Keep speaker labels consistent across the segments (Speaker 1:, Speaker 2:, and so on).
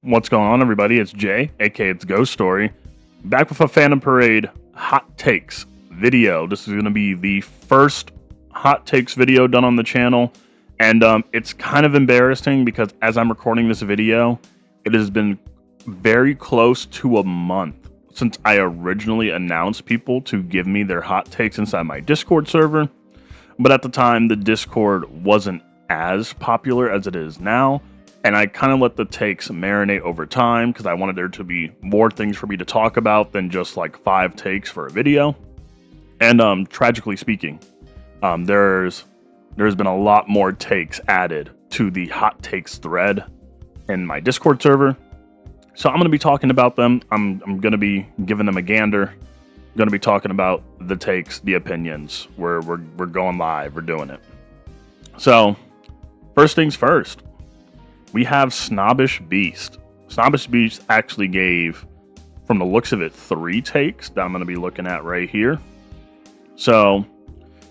Speaker 1: What's going on, everybody? It's Jay, aka It's Ghost Story, back with a Phantom Parade hot takes video. This is going to be the first hot takes video done on the channel, and it's kind of embarrassing because as I'm recording this video, it has been very close to a month since I originally announced people to give me their hot takes inside my Discord server, but at the time, the Discord wasn't as popular as it is now. And I kind of let the takes marinate over time because I wanted there to be more things for me to talk about than just like 5 takes for a video. And tragically speaking, there's been a lot more takes added to the hot takes thread in my Discord server. So I'm going to be talking about them. I'm going to be giving them a gander. I'm going to be talking about the takes, the opinions. We're going live. We're doing it. So first things first. We have Snobbish Beast. Snobbish Beast actually gave, from the looks of it, 3 takes that I'm going to be looking at right here. So,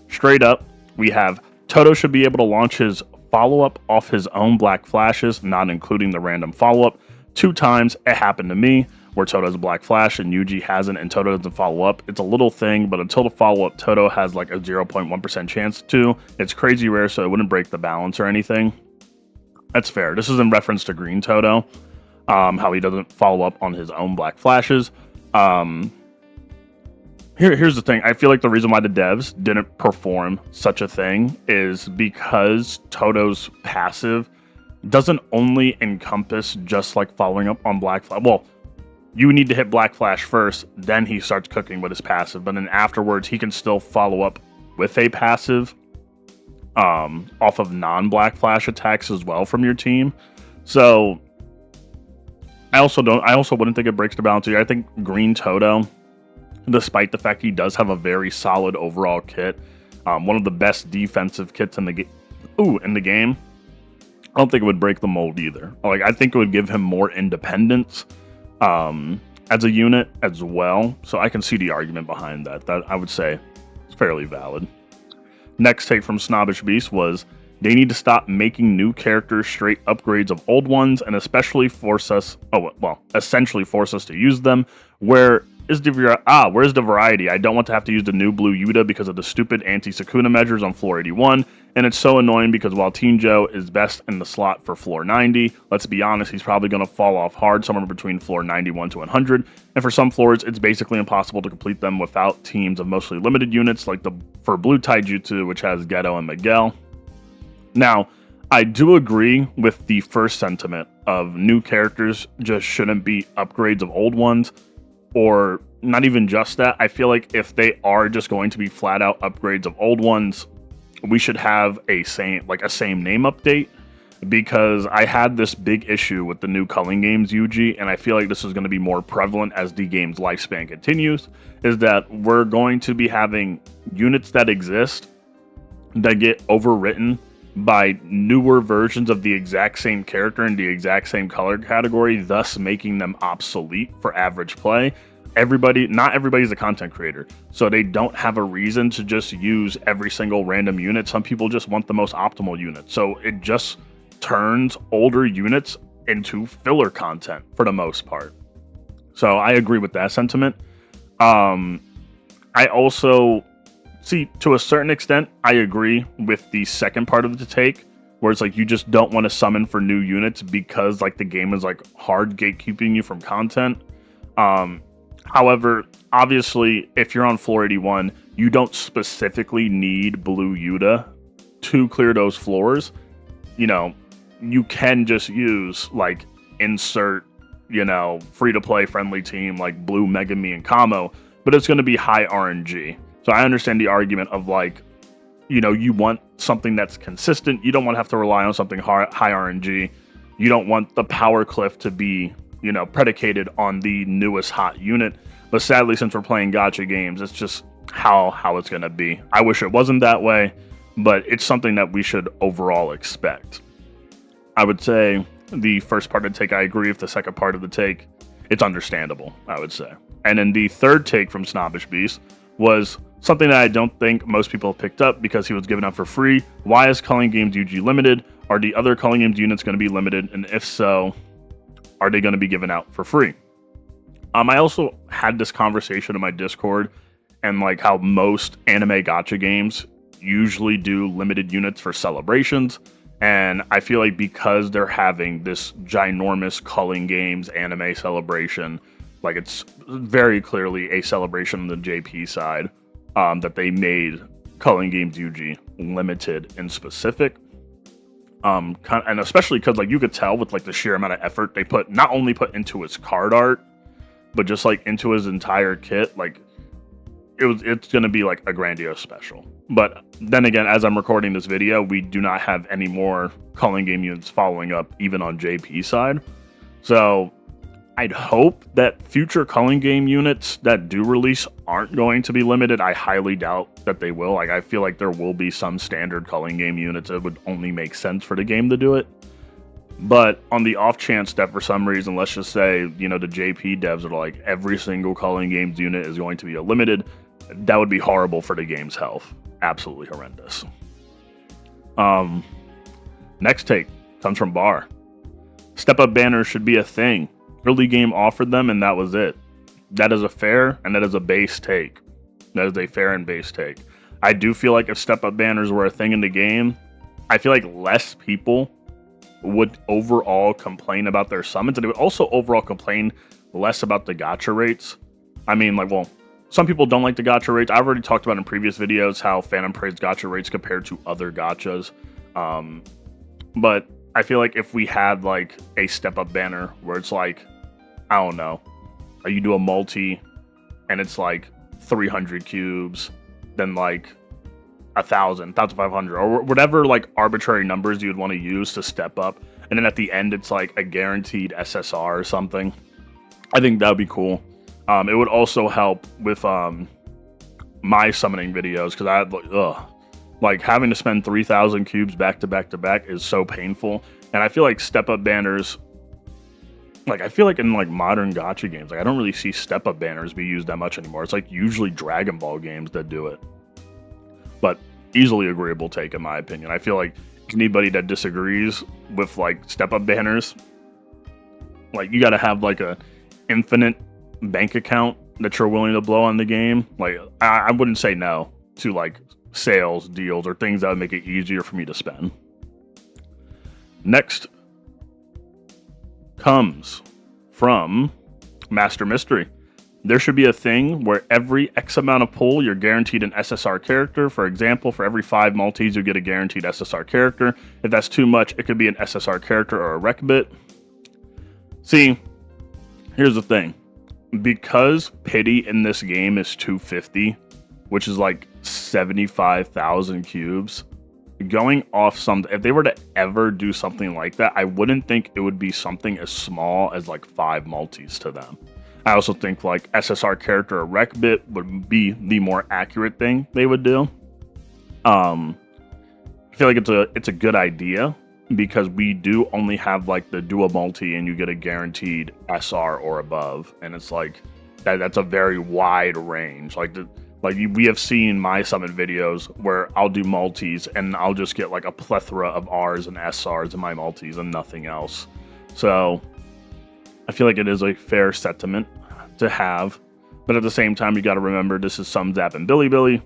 Speaker 1: straight up, we have Todo should be able to launch his follow-up off his own black flashes, not including the random follow-up. 2 times it happened to me, where Todo has a black flash and Yuji hasn't, and Todo doesn't follow up. It's a little thing, but until the follow-up, Todo has like a 0.1% chance to. It's crazy rare, so it wouldn't break the balance or anything. That's fair. This is in reference to Green Todo, how he doesn't follow up on his own black flashes. Here's the thing. I feel like the reason why the devs didn't perform such a thing is because Todo's passive doesn't only encompass just like following up on black flash. Well, you need to hit black flash first, then he starts cooking with his passive. But then afterwards, he can still follow up with a passive off of non-black flash attacks as well from your team. So I also wouldn't think it breaks the balance here. I think Green Todo, despite the fact he does have a very solid overall kit, one of the best defensive kits in the game. In the game, I don't think it would break the mold either. Like, I think it would give him more independence as a unit as well. So I can see the argument behind that. That I would say is fairly valid. Next take from Snobbish Beast was, they need to stop making new characters straight upgrades of old ones and especially essentially force us to use them. Where's the variety? I don't want to have to use the new blue Yuta because of the stupid anti-Sukuna measures on floor 81, and it's so annoying because while Teen Joe is best in the slot for floor 90, let's be honest, he's probably going to fall off hard somewhere between floor 91 to 100, and for some floors, it's basically impossible to complete them without teams of mostly limited units like for Blue Taijutsu, which has Geto and Miguel. Now, I do agree with the first sentiment of new characters just shouldn't be upgrades of old ones. Or not even just that. I feel like if they are just going to be flat out upgrades of old ones, we should have a same name update, because I had this big issue with the new Culling Games UG, and I feel like this is going to be more prevalent as the game's lifespan continues, is that we're going to be having units that exist that get overwritten by newer versions of the exact same character in the exact same color category, thus making them obsolete for average play. Not everybody's a content creator, so they don't have a reason to just use every single random unit. Some people just want the most optimal unit, so it just turns older units into filler content for the most part. So I agree with that sentiment. I also see, to a certain extent, I agree with the second part of the take, where it's like you just don't want to summon for new units because like the game is like hard gatekeeping you from content. However, obviously, if you're on floor 81, you don't specifically need Blue Yuta to clear those floors. You know, you can just use like insert, free-to-play friendly team like Blue Megami and Kamo, but it's going to be high RNG. So I understand the argument of like, you want something that's consistent. You don't want to have to rely on something high RNG. You don't want the power cliff to be, predicated on the newest hot unit. But sadly, since we're playing gacha games, it's just how it's going to be. I wish it wasn't that way, but it's something that we should overall expect. I would say the first part of the take, I agree with. The second part of the take, it's understandable, I would say. And then the third take from Snobbish Beast was something that I don't think most people have picked up because he was given out for free. Why is Culling Games UG limited? Are the other Culling Games units going to be limited? And if so, are they going to be given out for free? I also had this conversation in my Discord, and like how most anime gacha games usually do limited units for celebrations. And I feel like because they're having this ginormous Culling Games anime celebration, like it's very clearly a celebration on the JP side, that they made Culling Games UG limited and specific. And especially because like you could tell with like the sheer amount of effort they not only put into his card art, but just like into his entire kit, like it's gonna be like a grandiose special. But then again, as I'm recording this video, we do not have any more Culling Game units following up, even on JP side. So I'd hope that future Culling Game units that do release aren't going to be limited. I highly doubt that they will. Like I feel like there will be some standard Culling Game units that would only make sense for the game to do it. But on the off chance that for some reason, let's just say, you know, the JP devs are like, every single Culling Games unit is going to be a limited, that would be horrible for the game's health. Absolutely horrendous. Next take comes from Bar. Step-up banners should be a thing. Early game offered them, and that was it. That is a fair, and that is a base take. That is a fair and base take. I do feel like if step-up banners were a thing in the game, I feel like less people would overall complain about their summons, and they would also overall complain less about the gacha rates. I mean, like, well, some people don't like the gacha rates. I've already talked about in previous videos how Phantom praised gacha rates compared to other gachas. But I feel like if we had like a step-up banner where it's like, I don't know, you do a multi and it's like 300 cubes, then like 1,000, 1,500, or whatever like arbitrary numbers you'd want to use to step up, and then at the end it's like a guaranteed SSR or something. I think that would be cool. It would also help with my summoning videos, because I had like having to spend 3,000 cubes back to back to back is so painful. And I feel like step-up banners, like I feel like in like modern gacha games, like I don't really see step-up banners be used that much anymore. It's like usually Dragon Ball games that do it. But easily agreeable take in my opinion. I feel like anybody that disagrees with like step-up banners, like you got to have like a infinite bank account that you're willing to blow on the game. Like I wouldn't say no to like sales, deals, or things that would make it easier for me to spend. Next comes from Master Mystery. There should be a thing where every X amount of pull, you're guaranteed an SSR character. For example, for every 5 multis, you get a guaranteed SSR character. If that's too much, it could be an SSR character or a rec bit. See, here's the thing. Because pity in this game is 250, which is like 75,000 cubes, going off something, if they were to ever do something like that, I wouldn't think it would be something as small as like 5 multis to them. I also think like SSR character or rec bit would be the more accurate thing they would do. I feel like it's a good idea, because we do only have like the dual multi and you get a guaranteed SR or above, and it's like that's a very wide range. Like we have seen my summon videos where I'll do multis and I'll just get like a plethora of Rs and SRs in my multis and nothing else. So I feel like it is a fair sentiment to have, but at the same time, you got to remember this is some Zap and Bilibili.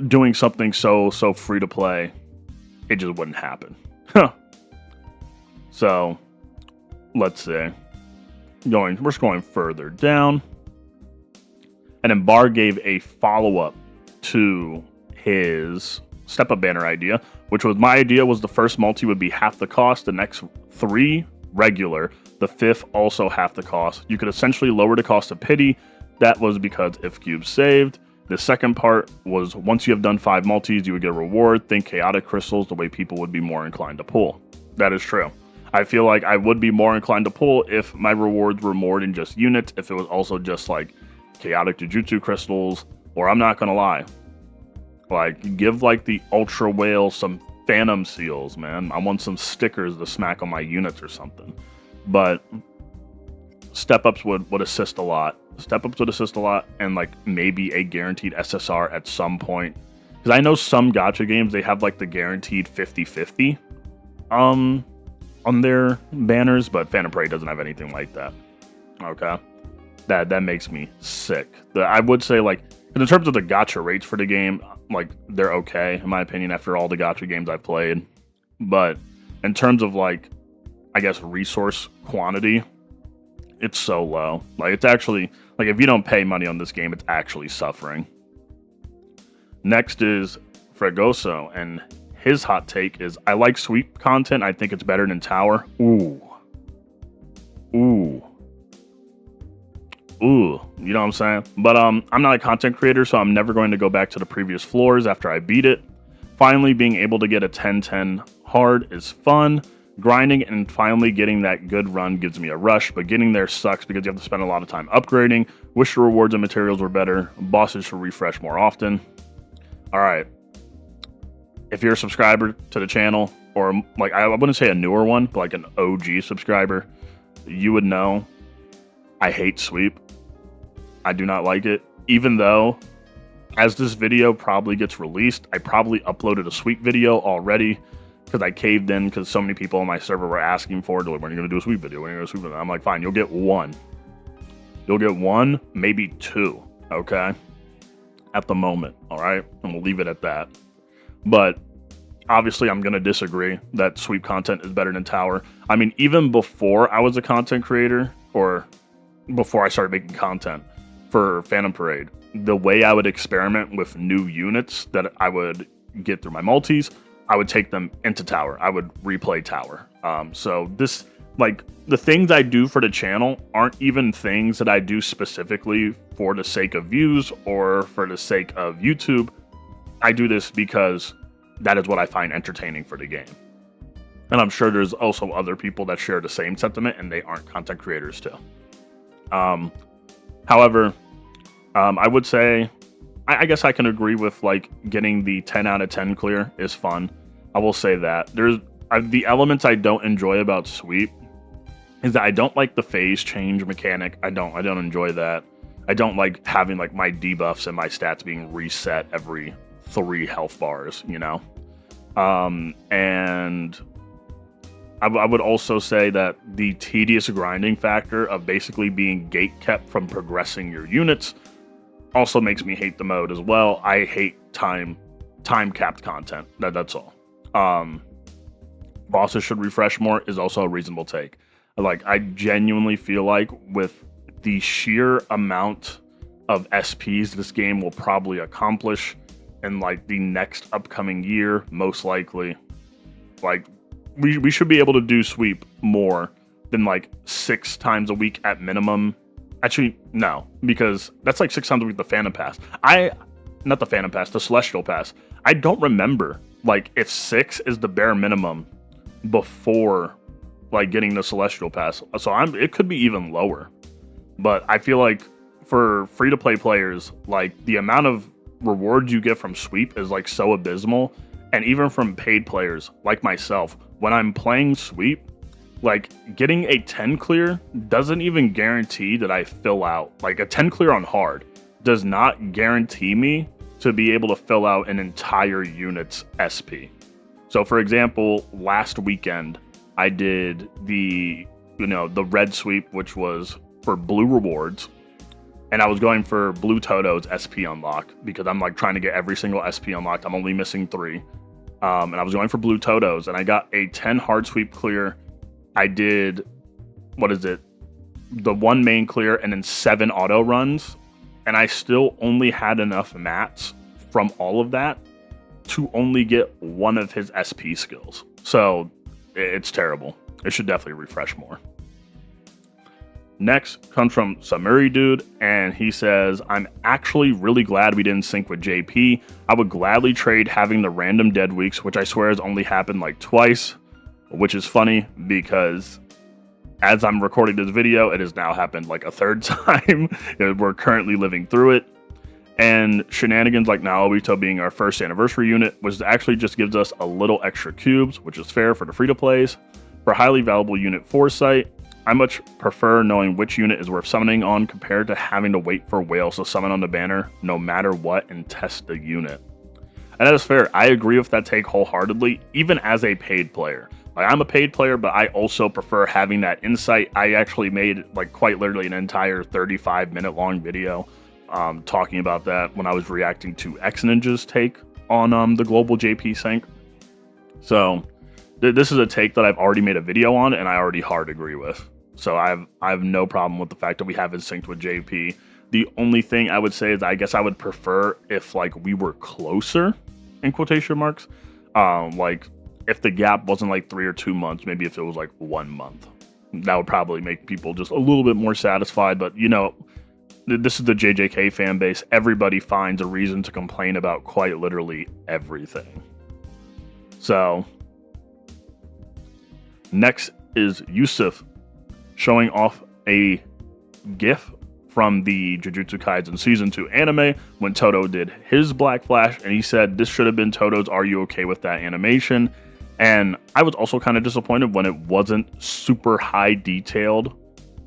Speaker 1: Doing something so free to play, it just wouldn't happen. So let's see. We're just going further down. And then Bar gave a follow-up to his step-up banner idea, which was my idea was the first multi would be half the cost, the next 3 regular, the 5th also half the cost. You could essentially lower the cost of pity. That was because if cubes saved. The second part was once you have done 5 multis, you would get a reward. Think chaotic crystals, the way people would be more inclined to pull. That is true. I feel like I would be more inclined to pull if my rewards were more than just units, if it was also just like chaotic Jujutsu crystals, or I'm not gonna lie, like give like the Ultra Whale some Phantom Seals, man. I want some stickers to smack on my units or something. But step-ups would assist a lot. Step-ups would assist a lot, and like maybe a guaranteed SSR at some point. Because I know some gacha games, they have like the guaranteed 50-50 on their banners, but Phantom Parade doesn't have anything like that. Okay, that makes me sick. I would say, like, in terms of the gacha rates for the game, like, they're okay in my opinion after all the gacha games I've played. But in terms of, like, I guess resource quantity, it's so low. Like, it's actually, like, if you don't pay money on this game, it's actually suffering. Next is Fregoso, and his hot take is, I like sweep content. I think it's better than tower. Ooh. You know what I'm saying? But I'm not a content creator, so I'm never going to go back to the previous floors after I beat it. Finally, being able to get a 10-10 hard is fun. Grinding and finally getting that good run gives me a rush, but getting there sucks because you have to spend a lot of time upgrading. Wish the rewards and materials were better. Bosses should refresh more often. All right. If you're a subscriber to the channel, or like I wouldn't say a newer one, but like an OG subscriber, you would know I hate sweep. I do not like it. Even though, as this video probably gets released, I probably uploaded a sweep video already because I caved in because so many people on my server were asking for it. Like, when are you going to do a sweep video? When are you going to do a sweep video? I'm like, fine, you'll get one. You'll get one, maybe two, okay? At the moment, all right? And we'll leave it at that. But obviously, I'm going to disagree that sweep content is better than tower. I mean, even before I was a content creator, or before I started making content for Phantom Parade, the way I would experiment with new units that I would get through my multis, I would take them into tower. I would replay tower. So this, like, the things I do for the channel aren't even things that I do specifically for the sake of views or for the sake of YouTube. I do this because that is what I find entertaining for the game. And I'm sure there's also other people that share the same sentiment and they aren't content creators too. However, I would say, I guess I can agree with, like, getting the 10 out of 10 clear is fun. I will say that. There's the elements I don't enjoy about sweep is that I don't like the phase change mechanic. I don't enjoy that. I don't like having, like, my debuffs and my stats being reset every 3 health bars, you know? And I would also say that the tedious grinding factor of basically being gate kept from progressing your units also makes me hate the mode as well. I hate time capped content. That's all. Bosses should refresh more is also a reasonable take. Like, I genuinely feel like with the sheer amount of SPs this game will probably accomplish in, like, the next upcoming year, most likely, like, we should be able to do sweep more than, like, 6 times a week at minimum. Actually, no, because that's like 6 times a week the Phantom Pass. Not the Phantom Pass, the Celestial Pass. I don't remember, like, if 6 is the bare minimum before, like, getting the Celestial Pass. So it could be even lower. But I feel like for free-to-play players, like, the amount of rewards you get from sweep is, like, so abysmal. And even from paid players like myself, when I'm playing sweep, like, getting a 10 clear doesn't even guarantee that I fill out. Like, a 10 clear on hard does not guarantee me to be able to fill out an entire unit's SP. So, for example, last weekend, I did the red sweep, which was for blue rewards. And I was going for blue Todo's SP unlock because I'm, like, trying to get every single SP unlocked. I'm only missing 3. And I was going for blue Todo's, and I got a 10 hard sweep clear. I did, the 1 main clear and then 7 auto runs. And I still only had enough mats from all of that to only get 1 of his SP skills. So it's terrible. It should definitely refresh more. Next comes from Samuri Dude, and he says, I'm actually really glad we didn't sync with JP. I would gladly trade having the random dead weeks, which I swear has only happened like twice, which is funny because as I'm recording this video, it has now happened like a 3rd time. We're currently living through it. And shenanigans like Naobito being our 1st anniversary unit, which actually just gives us a little extra cubes, which is fair for the free-to-plays. For highly valuable unit foresight, I much prefer knowing which unit is worth summoning on compared to having to wait for whales to summon on the banner no matter what and test the unit. And that is fair. I agree with that take wholeheartedly, even as a paid player. Like, I'm a paid player, but I also prefer having that insight. I actually made like quite literally an entire 35-minute long video talking about that when I was reacting to X Ninja's take on the global JP sync. So this is a take that I've already made a video on, and I already hard agree with. So I have no problem with the fact that we haven't synced with JP. The only thing I would say is I guess I would prefer if like we were closer, in quotation marks. Like if the gap wasn't like 3 or 2 months, maybe if it was like 1 month, that would probably make people just a little bit more satisfied. But you know, this is the JJK fan base. Everybody finds a reason to complain about quite literally everything. So next is Yusuf showing off a GIF from the Jujutsu Kaisen Season 2 anime when Todo did his Black Flash, and he said this should have been Todo's Are You Okay With That animation. And I was also kind of disappointed when it wasn't super high detailed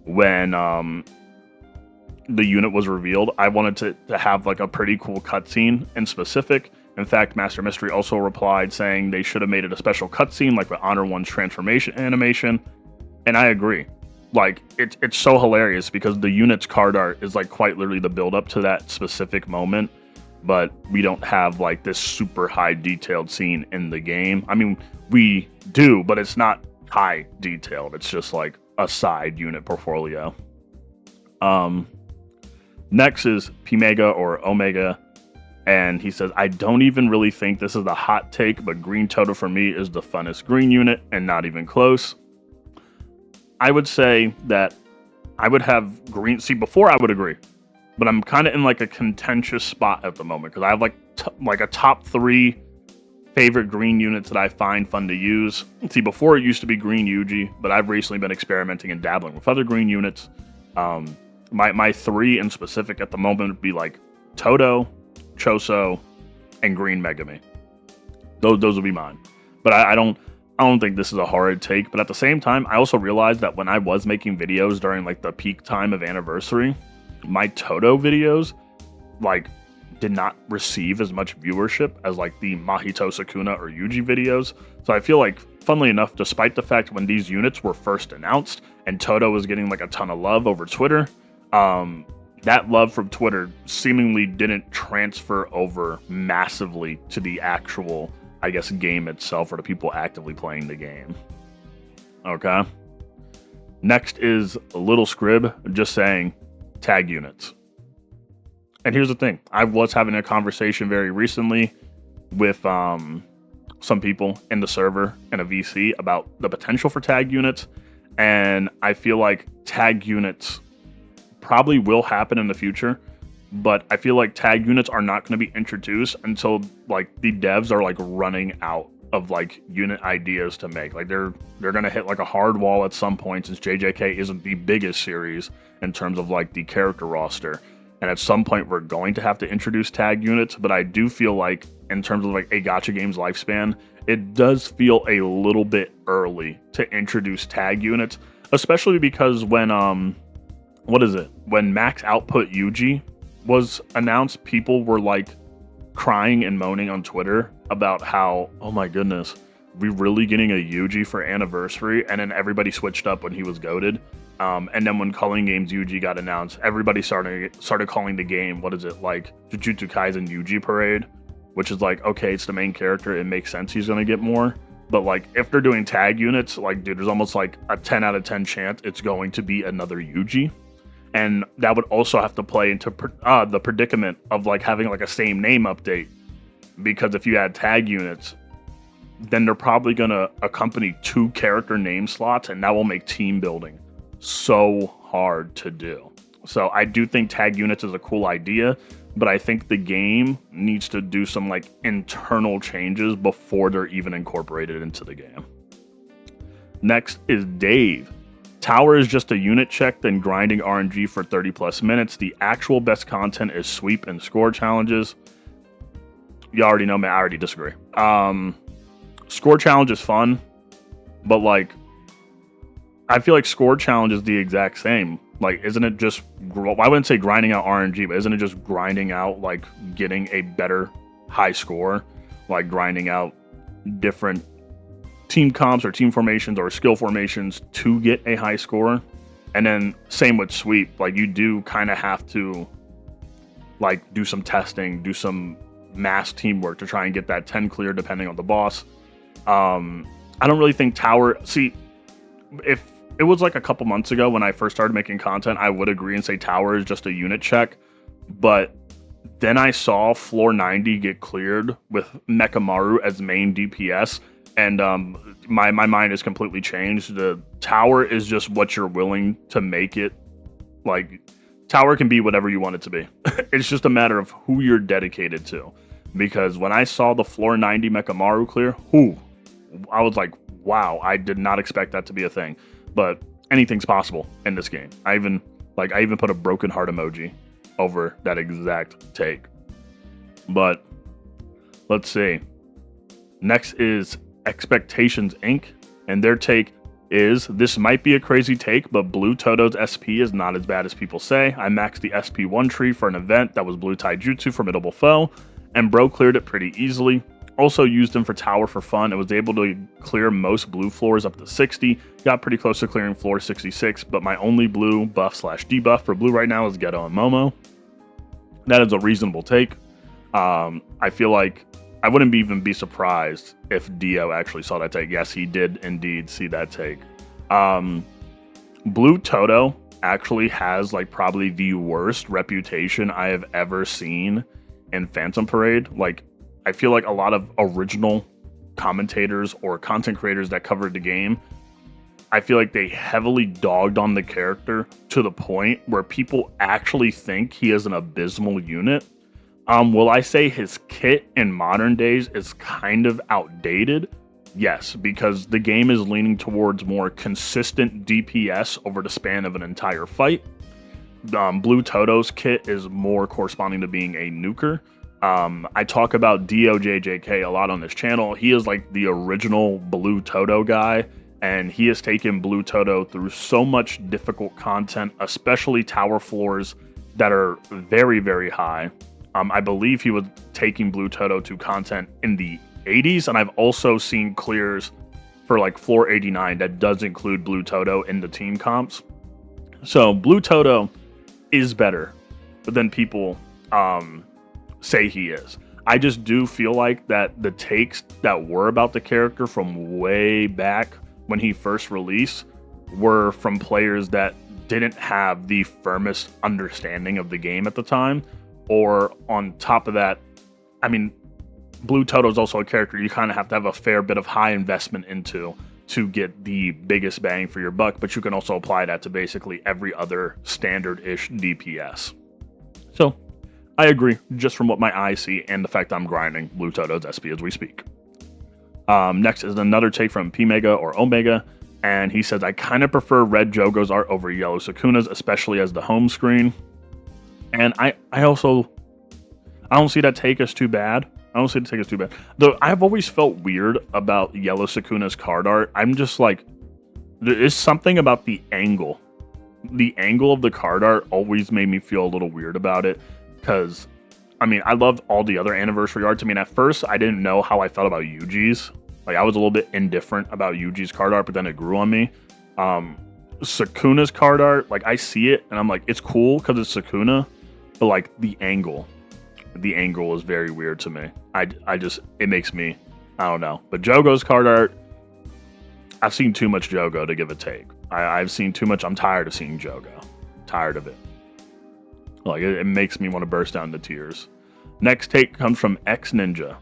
Speaker 1: when the unit was revealed. I wanted to have like a pretty cool cutscene in specific. In fact, Master Mystery also replied saying they should have made it a special cutscene like with Honor One's transformation animation. And I agree. Like, it's so hilarious because the unit's card art is like quite literally the build up to that specific moment, but we don't have like this super high detailed scene in the game. I mean, we do, but it's not high detailed. It's just like a side unit portfolio. Next is P-Mega or Omega, and he says, I don't even really think this is the hot take, but Green Todo for me is the funnest green unit, and not even close. I would say that I would have green. See, before I would agree, but I'm kind of in like a contentious spot at the moment because I have like a top 3 favorite green units that I find fun to use. See, before it used to be Green Yuji, but I've recently been experimenting and dabbling with other green units. My 3 in specific at the moment would be like Todo, Choso, and Green Megami. Those would be mine. But I don't think this is a horrid take, but at the same time, I also realized that when I was making videos during like the peak time of Anniversary, my Todo videos like did not receive as much viewership as like the Mahito, Sukuna, or Yuji videos. So I feel like, funnily enough, despite the fact when these units were first announced and Todo was getting like a ton of love over Twitter, that love from Twitter seemingly didn't transfer over massively to the actual, I guess, game itself or the people actively playing the game. Okay. Next is a little scrib just saying tag units. And here's the thing. I was having a conversation very recently with some people in the server and a VC about the potential for tag units. And I feel like tag units probably will happen in the future. But I feel like tag units are not going to be introduced until like the devs are like running out of like unit ideas to make. Like they're going to hit like a hard wall at some point since JJK isn't the biggest series in terms of like the character roster. And at some point we're going to have to introduce tag units, but I do feel like in terms of like a gacha game's lifespan, it does feel a little bit early to introduce tag units, especially because when when max output Yuji was announced, people were like crying and moaning on Twitter about how, oh my goodness, we really getting a Yuji for Anniversary, and then everybody switched up when he was goated. And then when Culling Games Yuji got announced, everybody started calling the game, what is it, like Jujutsu Kaisen Yuji Parade, which is like, okay, it's the main character, it makes sense he's gonna get more. But like if they're doing tag units, like dude, there's almost like a 10 out of 10 chance it's going to be another Yuji. And that would also have to play into the predicament of like having like a same name update, because if you add tag units, then they're probably gonna accompany 2 character name slots, and that will make team building so hard to do. So I do think tag units is a cool idea, but I think the game needs to do some like internal changes before they're even incorporated into the game. Next is Dave. Tower is just a unit check, then grinding RNG for 30 plus minutes. The actual best content is sweep and score challenges. You already know me, I already disagree. Score challenge is fun, but like I feel like score challenge is the exact same. Like, isn't it just, I wouldn't say grinding out RNG, but isn't it just grinding out like getting a better high score, like grinding out different team comps or team formations or skill formations to get a high score. And then same with sweep, like you do kind of have to like do some testing, do some mass teamwork to try and get that 10 clear depending on the boss. I don't really think tower, see, if it was like a couple months ago when I first started making content, I would agree and say tower is just a unit check. But then I saw floor 90 get cleared with Mechamaru as main DPS, and my mind is completely changed. The tower is just what you're willing to make it. Like, tower can be whatever you want it to be. It's just a matter of who you're dedicated to. Because when I saw the floor 90 Mechamaru clear, I was like, wow, I did not expect that to be a thing. But anything's possible in this game. I even put a broken heart emoji over that exact take. But let's see. Next is Expectations Inc. And their take is, this might be a crazy take, but Blue Todo's SP is not as bad as people say. I maxed the SP1 tree for an event that was Blue Taijutsu Formidable Foe, and bro cleared it pretty easily. Also used him for tower for fun and was able to clear most blue floors up to 60. Got pretty close to clearing floor 66, but my only blue buff/debuff for blue right now is Geto and Momo. That is a reasonable take. I feel like I wouldn't even be surprised if Dio actually saw that take. Yes, he did indeed see that take. Blue Todo actually has like probably the worst reputation I have ever seen in Phantom Parade. Like, I feel like a lot of original commentators or content creators that covered the game, I feel like they heavily dogged on the character to the point where people actually think he is an abysmal unit. Will I say his kit in modern days is kind of outdated? Yes, because the game is leaning towards more consistent DPS over the span of an entire fight. Blue Todo's kit is more corresponding to being a nuker. I talk about DOJJK a lot on this channel. He is like the original Blue Todo guy, and he has taken Blue Todo through so much difficult content, especially tower floors that are very, very high. I believe he was taking Blue Todo to content in the 80s, and I've also seen clears for like floor 89 that does include Blue Todo in the team comps. So Blue Todo is better than people say he is. I just do feel like that the takes that were about the character from way back when he first released were from players that didn't have the firmest understanding of the game at the time. Or on top of that, I mean, Blue Todo is also a character you kind of have to have a fair bit of high investment into to get the biggest bang for your buck, but you can also apply that to basically every other standard-ish DPS. So, I agree, just from what my eyes see and the fact I'm grinding Blue Todo's SP as we speak. Next is another take from P-Mega or Omega, and he says, I kind of prefer red Jogo's art over yellow Sukuna's, especially as the home screen. And I don't see that take as too bad. Though I've always felt weird about yellow Sukuna's card art. I'm just like, there is something about the angle. The angle of the card art always made me feel a little weird about it. Because, I mean, I loved all the other anniversary arts. I mean, at first, I didn't know how I felt about Yuji's. Like, I was a little bit indifferent about Yuji's card art, but then it grew on me. Sukuna's card art, like, I see it, and I'm like, it's cool because it's Sukuna. But, like, the angle is very weird to me. It makes me, I don't know. But Jogo's card art, I've seen too much Jogo to give a take. I've seen too much. I'm tired of seeing Jogo. Tired of it. Like, it makes me want to burst down into tears. Next take comes from X Ninja.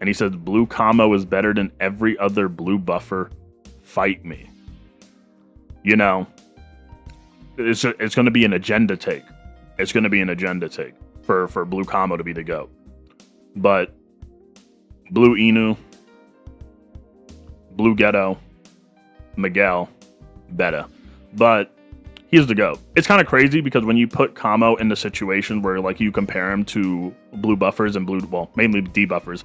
Speaker 1: And he says, Blue Kamo is better than every other blue buffer. Fight me. You know, it's going to be an agenda take. It's going to be an agenda take for Blue Kamo to be the GOAT. But Blue Inu, Blue Geto, Miguel, Beta. But he's the GOAT. It's kind of crazy because when you put Kamo in the situation where like you compare him to blue buffers and mainly debuffers,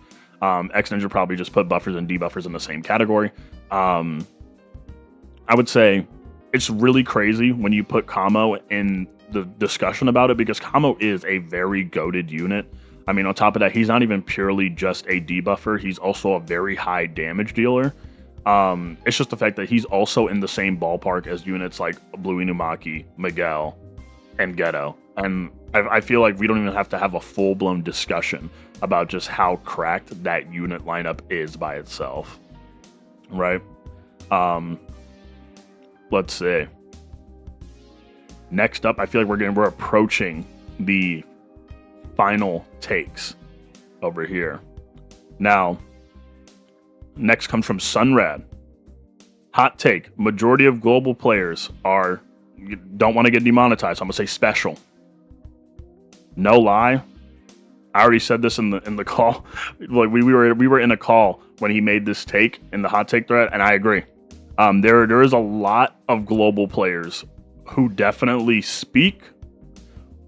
Speaker 1: X Ninja probably just put buffers and debuffers in the same category. I would say it's really crazy when you put Kamo in the discussion about it because Kamo is a very goated unit. I mean, on top of that, he's not even purely just a debuffer. He's also a very high damage dealer. It's just the fact that he's also in the same ballpark as units like Blue Inumaki, Miguel, and Ghetto. And I feel like we don't even have to have a full-blown discussion about just how cracked that unit lineup is by itself. Right? Let's see. Next up, I feel like we're approaching the final takes over here. Now, next comes from Sunrad. Hot take. Majority of global players don't want to get demonetized. So I'm gonna say special. No lie. I already said this in the call. Like we were in a call when he made this take in the hot take thread, and I agree. There is a lot of global players who definitely speak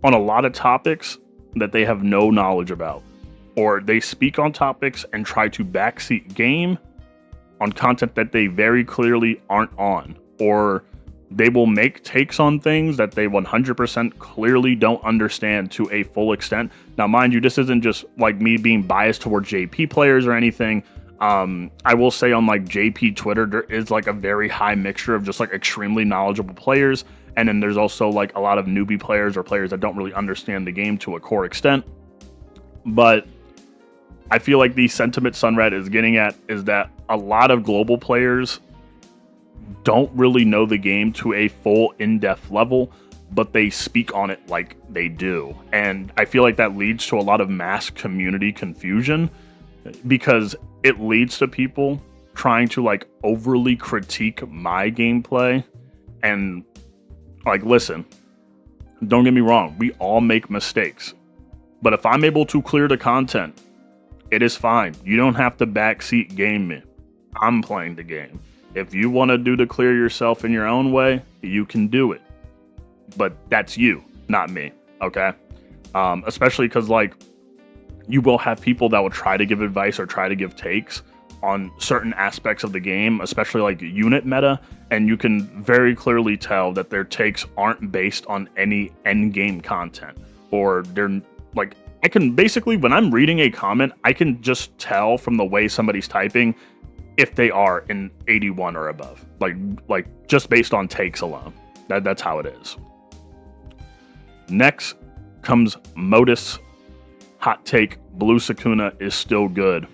Speaker 1: on a lot of topics that they have no knowledge about, or they speak on topics and try to backseat game on content that they very clearly aren't on, or they will make takes on things that they 100% clearly don't understand to a full extent. Now, mind you, this isn't just like me being biased towards JP players or anything. I will say on like JP Twitter, there is like a very high mixture of just like extremely knowledgeable players. And then there's also like a lot of newbie players or players that don't really understand the game to a core extent. But I feel like the sentiment Sunred is getting at is that a lot of global players don't really know the game to a full in-depth level, but they speak on it like they do. And I feel like that leads to a lot of mass community confusion, because it leads to people trying to like overly critique my gameplay. And like, listen, don't get me wrong, we all make mistakes. But if I'm able to clear the content, it is fine. You don't have to backseat game me. I'm playing the game. If you want to do the clear yourself in your own way, you can do it. But that's you, not me, okay? Especially because, like, you will have people that will try to give advice or try to give takes on certain aspects of the game, especially like unit meta, and you can very clearly tell that their takes aren't based on any end game content, or they're like, I can basically, when I'm reading a comment, I can just tell from the way somebody's typing if they are in 81 or above, like just based on takes alone. That's how it is. Next comes Modus. Hot take, Blue Sukuna is still good.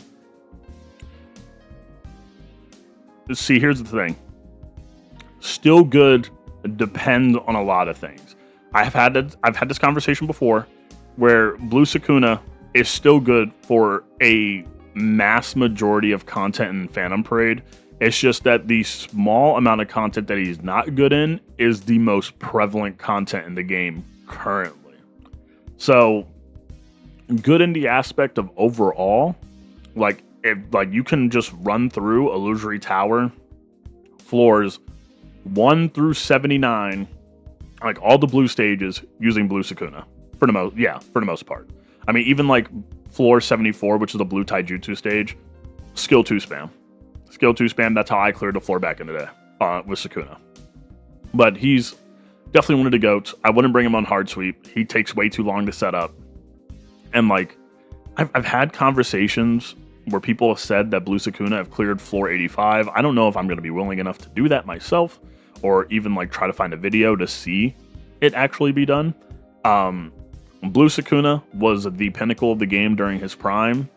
Speaker 1: See, here's the thing. Still good depends on a lot of things. I've had this conversation before where Blue Sukuna is still good for a mass majority of content in Phantom Parade. It's just that the small amount of content that he's not good in is the most prevalent content in the game currently. So good in the aspect of overall, like if like you can just run through Illusory Tower floors 1 through 79, like all the blue stages using Blue Sukuna for the most part. I mean, even like floor 74, which is the blue taijutsu stage, skill 2 spam. Skill 2 spam, that's how I cleared the floor back in the day with Sukuna. But he's definitely one of the GOATs. I wouldn't bring him on hard sweep. He takes way too long to set up. And like, I've had conversations where people have said that Blue Sukuna have cleared floor 85. I don't know if I'm going to be willing enough to do that myself, or even like try to find a video to see it actually be done. Blue Sukuna was the pinnacle of the game during his prime.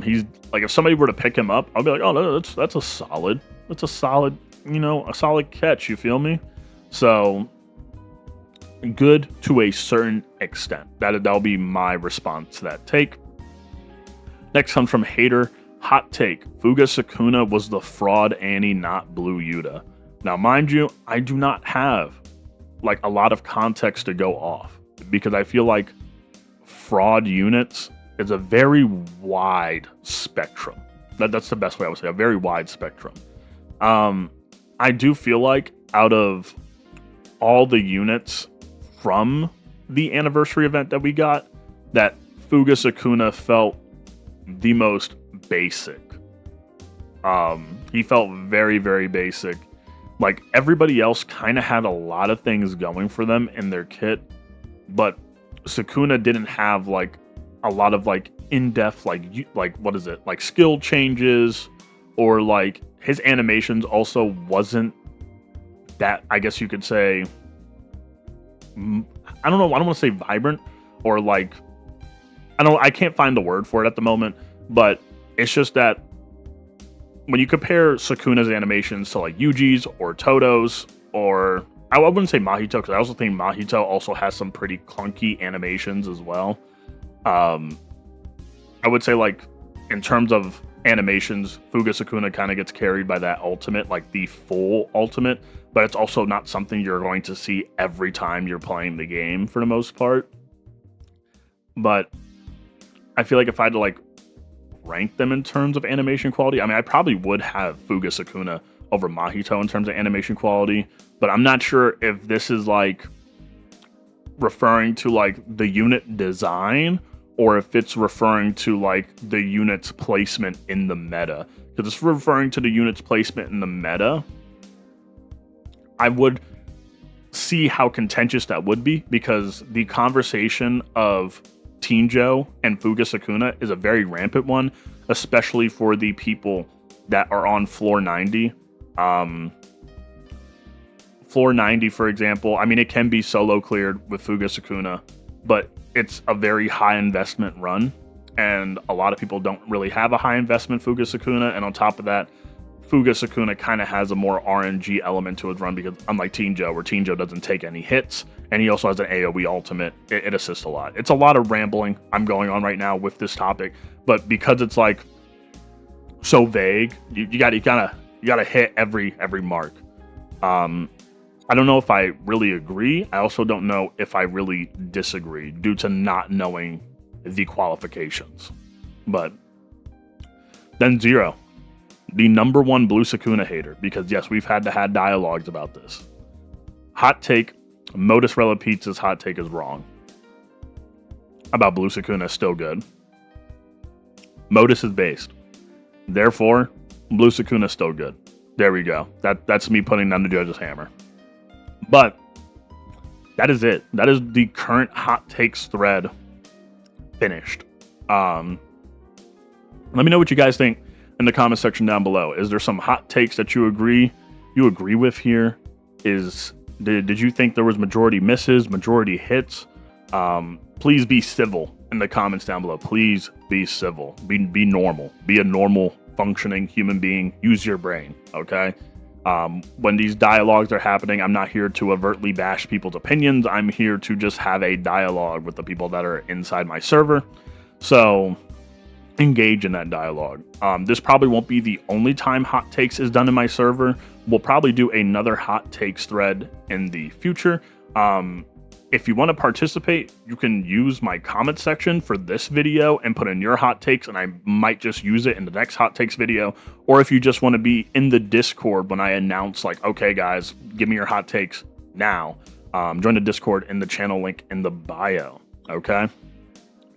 Speaker 1: He's like, if somebody were to pick him up, I'll be like, oh, no, that's a solid, a solid catch. You feel me? So good to a certain extent. That'll be my response to that take. Next comes from Hater. Hot take. Fuga Sukuna was the fraud Annie, not Blue Yuta. Now, mind you, I do not have like a lot of context to go off, because I feel like fraud units is a very wide spectrum. That's the best way I would say, a very wide spectrum. I do feel like out of all the units from the anniversary event that we got, that Fuga Sukuna felt the most basic. He felt very, very basic. Like, everybody else kind of had a lot of things going for them in their kit, but Sukuna didn't have like a lot of like in-depth like what is it, like skill changes, or like his animations also wasn't that, I guess you could say, I don't know, I don't want to say vibrant or like, I can't find the word for it at the moment, but it's just that when you compare Sukuna's animations to like Yuji's or Todo's, or I wouldn't say Mahito, because I also think Mahito also has some pretty clunky animations as well. I would say, like, in terms of animations, Fuga Sukuna kind of gets carried by that ultimate, like the full ultimate, but it's also not something you're going to see every time you're playing the game for the most part. But I feel like if I had to like rank them in terms of animation quality, I mean, I probably would have Fuga Sukuna over Mahito in terms of animation quality, but I'm not sure if this is like referring to like the unit design or if it's referring to like the unit's placement in the meta. Because it's referring to the unit's placement in the meta, I would see how contentious that would be, because the conversation of Tinjo and Fuga Sukuna is a very rampant one, especially for the people that are on floor 90. Floor 90, for example, I mean, it can be solo cleared with Fuga Sukuna, but it's a very high investment run, and a lot of people don't really have a high investment Fuga Sukuna, and on top of that, Fuga Sukuna kind of has a more RNG element to his run, because unlike Tinjo, where Tinjo doesn't take any hits, and he also has an AoE ultimate, it assists a lot. It's a lot of rambling I'm going on right now with this topic, but because it's like so vague, you gotta hit every mark. I don't know if I really agree. I also don't know if I really disagree due to not knowing the qualifications. But then Zero, the #1 Blue Sukuna hater, because yes, we've had dialogues about this. Hot take, Modus Rella Pizza's hot take is wrong. About Blue Sukuna is still good. Modus is based. Therefore, Blue Sukuna is still good. There we go. That's me putting down the judge's hammer. But that is it. That is the current hot takes thread finished. Let me know what you guys think in the comment section down below. Is there some hot takes that you agree with here? Did you think there was majority misses, majority hits? Please be civil in the comments down below. Please be civil. Be normal. Be a normal functioning human being. Use your brain, okay? When these dialogues are happening, I'm not here to overtly bash people's opinions. I'm here to just have a dialogue with the people that are inside my server. So engage in that dialogue. This probably won't be the only time hot takes is done in my server. We'll probably do another hot takes thread in the future. If you want to participate, you can use my comment section for this video and put in your hot takes, and I might just use it in the next hot takes video. Or if you just want to be in the Discord when I announce, like, okay, guys, give me your hot takes now. Join the Discord in the channel link in the bio, okay?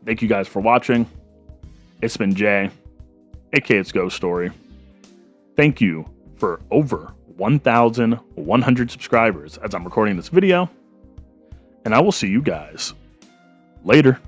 Speaker 1: Thank you guys for watching. It's been Jay, aka It's Ghost Story. Thank you for over 1,100 subscribers as I'm recording this video. And I will see you guys later.